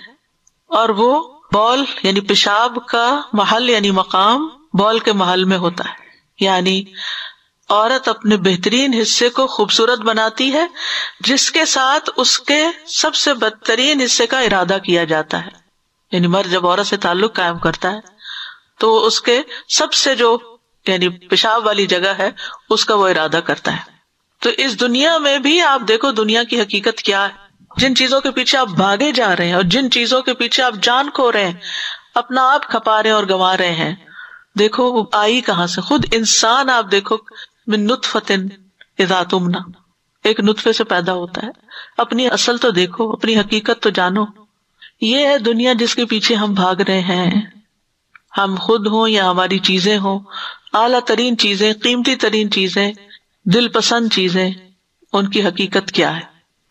A: اور وہ بول یعنی پیشاب کا محل یعنی مقام بول کے محل میں ہوتا ہے. یعنی عورت اپنے بہترین حصے کو خوبصورت بناتی ہے جس کے ساتھ اس کے سب سے بدترین حصے کا ارادہ کیا جاتا ہے. یعنی مرد جب عورت سے تعلق قائم کرتا ہے تو اس کے سب سے جو یعنی پیشاب والی جگہ ہے اس کا وہ ارادہ کرتا ہے. تو اس دنیا میں بھی آپ دیکھو دنیا کی حقیقت کیا ہے. جن چیزوں کے پیچھے آپ بھاگے جا رہے ہیں اور جن چیزوں کے پیچھے آپ جان کھو رہے ہیں، اپنا آپ کھپا رہے ہیں اور گنوا رہے ہیں، دیکھو وہ آئی کہاں سے. خود انسان آپ دیکھو من نطفۃ اذا تمنی، ایک نطفے سے پیدا ہوتا ہے. اپنی اصل تو دیکھو، اپنی حقیقت تو جانو. یہ ہے دنیا جس کے پیچھے ہم بھاگ رہے ہیں، ہم خود ہوں یا ہماری چیزیں ہوں. اعلیٰ ترین چیزیں، قیمتی ترین چیزیں، دل پسند چیزیں، ان کی حقیقت کیا ہے.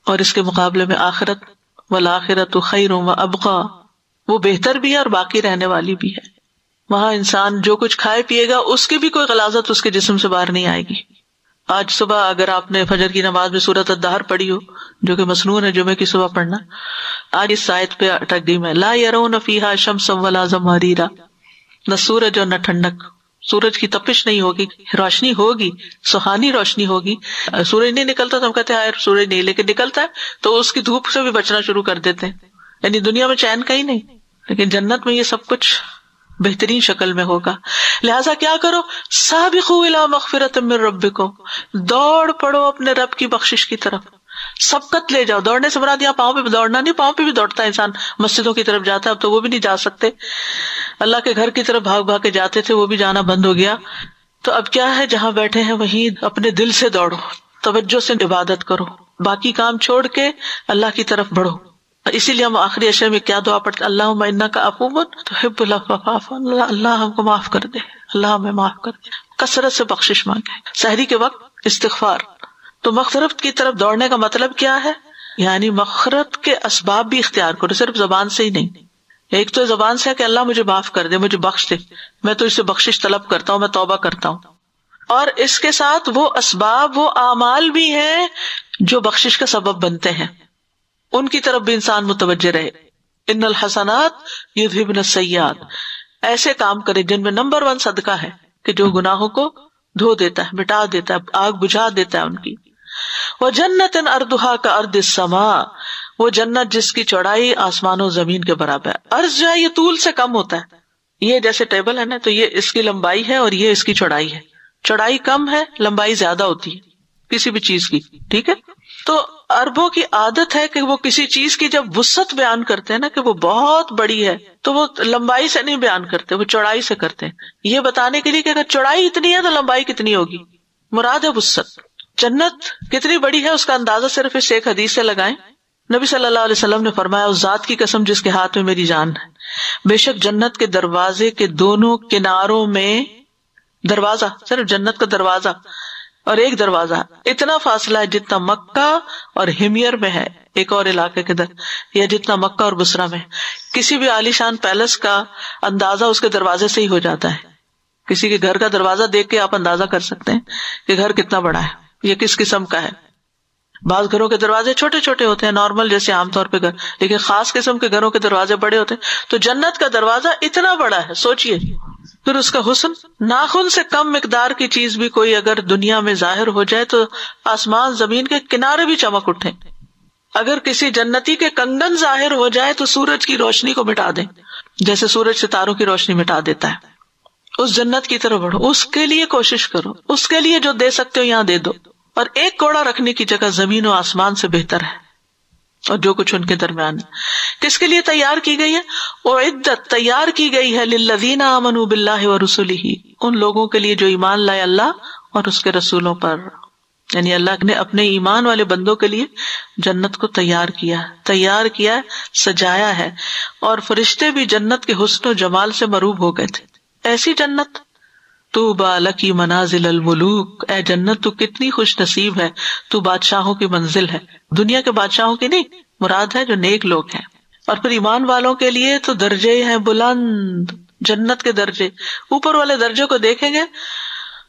A: اور اس کے مقابلے میں آخرت، والآخرۃ خیر وابقیٰ، وہ بہتر بھی ہے اور باقی رہنے والی بھی ہے. وہاں انسان جو کچھ کھائے پیے گا اس کی بھی کوئی غلاظت اس کے جسم سے باہر نہیں آئے گی. آج صبح اگر آپ نے فجر کی نماز میں سورۃ الدہر پڑھی ہو جو کہ مسنون ہے جمعے کی صبح پڑھنا، آج اس آیت پہ اٹک گئی میں. لا يرون فیہا شمسا ولا زمہریرا، نہ سورج اور نہ ٹھنڈک. سورج کی تپش نہیں ہوگی، روشنی ہوگی، سہانی روشنی ہوگی. سورج نہیں نکلتا تو ہم کہتے ہیں سورج نہیں، لیکن نکلتا ہے تو اس کی دھوپ سے بھی بچنا شروع کر دیتے ہیں. یعنی دنیا میں چین کہیں نہیں، لیکن جنت میں یہ سب کچھ بہترین شکل میں ہوگا. لہٰذا کیا کرو، سابقوا الی مغفرۃ من ربکم، دوڑ پڑو اپنے رب کی بخشش کی طرف. سبقت لے جاؤ. دوڑنے سے مراد یہاں پاؤں پہ دوڑنا نہیں، پاؤں پہ بھی دوڑتا ہے انسان. مسجدوں کی طرف جاتا ہے، اب تو وہ بھی نہیں جا سکتے. اللہ کے گھر کی طرف بھاگ بھاگ کے جاتے تھے، وہ بھی جانا بند ہو گیا. تو اب کیا ہے، جہاں بیٹھے ہیں وہیں اپنے دل سے دوڑو توجہ سے عبادت کرو، باقی کام چھوڑ کے اللہ کی طرف بڑھو. اسی لیے ہم آخری عشرے میں کیا دعا پڑھتے ہیں؟ اللہم انک عفو تحب العفو فاعف عنا، اللہ ہم کو معاف کر دے، اللہ ہمیں معاف کر دے. کثرت سے بخشش مانگے. سحری کے وقت استغفار. تو مغفرت کی طرف دوڑنے کا مطلب کیا ہے؟ یعنی مغفرت کے اسباب بھی اختیار کرو، صرف زبان سے ہی نہیں. ایک تو زبان سے ہے کہ اللہ مجھے معاف کر دے، مجھے بخش دے، میں تو اس سے بخشش طلب کرتا ہوں، میں توبہ کرتا ہوں. اور اس کے ساتھ وہ اسباب، وہ اعمال بھی ہیں جو بخشش کا سبب بنتے ہیں، ان کی طرف بھی انسان متوجہ رہے. ان الحسنات یذہبن السیئات. ایسے کام کرے جن میں نمبر 1 صدقہ ہے کہ جو گناہوں کو دھو دیتا ہے، مٹا دیتا ہے، آگ بجھا دیتا ہے ان کی. وجنت ارضھا کارض السماء. وہ جنت جس کی چوڑائی آسمان و زمین کے برابر ہے. عرض جو ہے یہ طول سے کم ہوتا ہے. یہ جیسے ٹیبل ہے نا، تو یہ اس کی لمبائی ہے اور یہ اس کی چوڑائی ہے. چوڑائی کم ہے، لمبائی زیادہ ہوتی ہے کسی بھی چیز کی. ٹھیک ہے. تو عربوں کی عادت ہے کہ وہ کسی چیز کی جب وسعت بیان کرتے ہیں نا کہ وہ بہت بڑی ہے، تو وہ لمبائی سے نہیں بیان کرتے، وہ چوڑائی سے کرتے ہیں، یہ بتانے کے لیے کہ اگر چوڑائی اتنی ہے تو لمبائی کتنی ہوگی. مراد ہے وسعت. جنت کتنی بڑی ہے اس کا اندازہ صرف اس ایک حدیث سے لگائیں. نبی صلی اللہ علیہ وسلم نے فرمایا، اس ذات کی قسم جس کے ہاتھ میں میری جان ہے، بے شک جنت کے دروازے کے دونوں کناروں میں، دروازہ صرف جنت کا دروازہ اور ایک دروازہ، اتنا فاصلہ ہے جتنا مکہ اور ہمیر میں ہے، ایک اور علاقے کے در، یا جتنا مکہ اور بصرہ میں. کسی بھی عالیشان پیلس کا اندازہ اس کے دروازے سے ہی ہو جاتا ہے. کسی کے گھر کا دروازہ دیکھ کے آپ اندازہ کر سکتے ہیں کہ گھر کتنا بڑا ہے، یہ کس قسم کا ہے. بعض گھروں کے دروازے چھوٹے چھوٹے ہوتے ہیں، نارمل جیسے عام طور پہ گھر، لیکن خاص قسم کے گھروں کے دروازے بڑے ہوتے ہیں. تو جنت کا دروازہ اتنا بڑا ہے، سوچئے. پھر اس کا حسن، ناخن سے کم مقدار کی چیز بھی کوئی اگر دنیا میں ظاہر ہو جائے تو آسمان زمین کے کنارے بھی چمک اٹھے. اگر کسی جنتی کے کنگن ظاہر ہو جائے تو سورج کی روشنی کو مٹا دیں، جیسے سورج ستاروں کی روشنی مٹا دیتا ہے. اس جنت کی طرف بڑھو، اس کے لیے کوشش کرو، اس کے لیے جو دے سکتے ہو یہاں دے دو. اور ایک کوڑا رکھنے کی جگہ زمین و آسمان سے بہتر ہے، اور جو کچھ ان کے درمیان ہے. کس کے لیے تیار کی گئی ہے؟ اعدت، تیار کی گئی ہے، للذین آمنوا باللہ ورسلہ، ان لوگوں کے لیے جو ایمان لائے اللہ اور اس کے رسولوں پر. یعنی اللہ نے اپنے ایمان والے بندوں کے لیے جنت کو تیار کیا، سجایا ہے. اور فرشتے بھی جنت کے حسن و جمال سے مروب ہو گئے تھے. ایسی جنت، طوبی لکی منازل الملوک، اے جنت تو کتنی خوش نصیب ہے، تو بادشاہوں کی منزل ہے. دنیا کے بادشاہوں کی نہیں، مراد ہے جو نیک لوگ ہیں. اور پھر ایمان والوں کے لیے تو درجے ہیں بلند، جنت کے درجے. اوپر والے درجے کو دیکھیں گے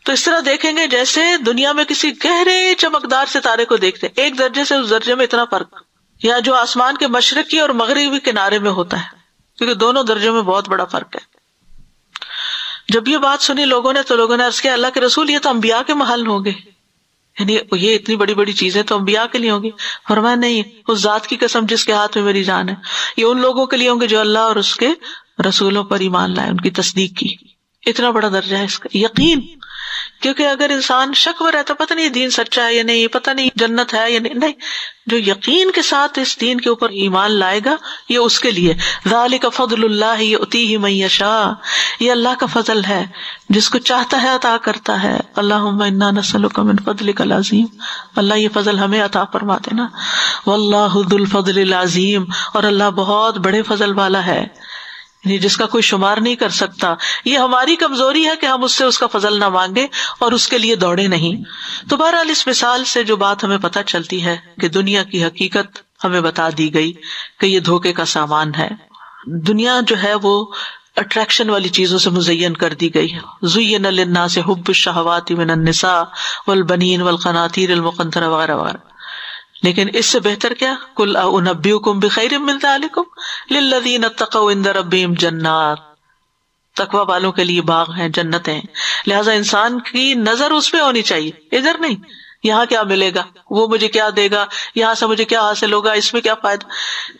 A: تو اس طرح دیکھیں گے جیسے دنیا میں کسی گہرے چمکدار ستارے کو دیکھتے، ایک درجے سے اس درجے میں اتنا فرق، یا جو آسمان کے مشرقی اور مغربی کنارے میں ہوتا ہے، کیونکہ دونوں درجوں میں بہت بڑا فرق ہے. جب یہ بات سنی لوگوں نے تو لوگوں نے عرض کیا، اللہ کے رسول یہ تو انبیاء کے محل ہوں گے، یعنی یہ اتنی بڑی بڑی چیزیں تو انبیاء کے لیے ہوں گی. فرمایا نہیں، اس ذات کی قسم جس کے ہاتھ میں میری جان ہے، یہ ان لوگوں کے لیے ہوں گے جو اللہ اور اس کے رسولوں پر ایمان لائے، ان کی تصدیق کی. اتنا بڑا درجہ ہے اس کا یقین. کیونکہ اگر انسان شک میں رہتا، پتہ نہیں دین سچا ہے یا نہیں، پتہ نہیں جنت ہے یا نہیں، جو یقین کے ساتھ اس دین کے اوپر ایمان لائے گا یہ اس کے لیے. ذالک فضل اللہ یؤتیہ من یشاء، یہ اللہ کا فضل ہے، جس کو چاہتا ہے عطا کرتا ہے. اللہم انا نسألک من فضلک العظیم، اللہ یہ فضل ہمیں عطا فرما دینا. واللہ ذو الفضل العظیم، اور اللہ بہت بڑے فضل والا ہے، جس کا کوئی شمار نہیں کر سکتا. یہ ہماری کمزوری ہے کہ ہم اس سے اس کا فضل نہ مانگے اور اس کے لیے دوڑے نہیں. تو بہرحال اس مثال سے جو بات ہمیں پتہ چلتی ہے کہ دنیا کی حقیقت ہمیں بتا دی گئی کہ یہ دھوکے کا سامان ہے. دنیا جو ہے وہ اٹریکشن والی چیزوں سے مزین کر دی گئی ہے. زین للناس حب الشہوات من النساء والبنین والقناطیر المقنطرہ وغیرہ وغیرہ. لیکن اس سے بہتر کیا؟ قل انبئکم بخیر من ذلکم للذین اتقوا عند ربہم جنات، تقوی والوں کے لیے باغ ہیں، جنتیں. لہٰذا انسان کی نظر اس پہ ہونی چاہیے، ادھر نہیں یہاں کیا ملے گا، وہ مجھے کیا دے گا، یہاں سے مجھے کیا حاصل ہوگا، اس میں کیا فائدہ.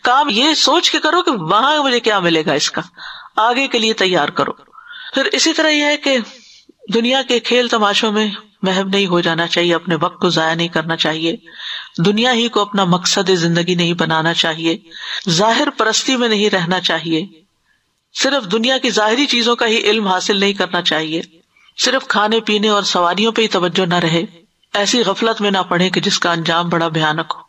A: کام یہ سوچ کے کرو کہ وہاں مجھے کیا ملے گا، اس کا آگے کے لیے تیار کرو. پھر اسی طرح یہ ہے کہ دنیا کے کھیل تماشوں میں محو نہیں ہو جانا چاہیے، اپنے وقت کو ضائع نہیں کرنا چاہیے، دنیا ہی کو اپنا مقصد زندگی نہیں بنانا چاہیے، ظاہر پرستی میں نہیں رہنا چاہیے، صرف دنیا کی ظاہری چیزوں کا ہی علم حاصل نہیں کرنا چاہیے، صرف کھانے پینے اور سواریوں پہ ہی توجہ نہ رہے. ایسی غفلت میں نہ پڑے کہ جس کا انجام بڑا بھیانک ہو۔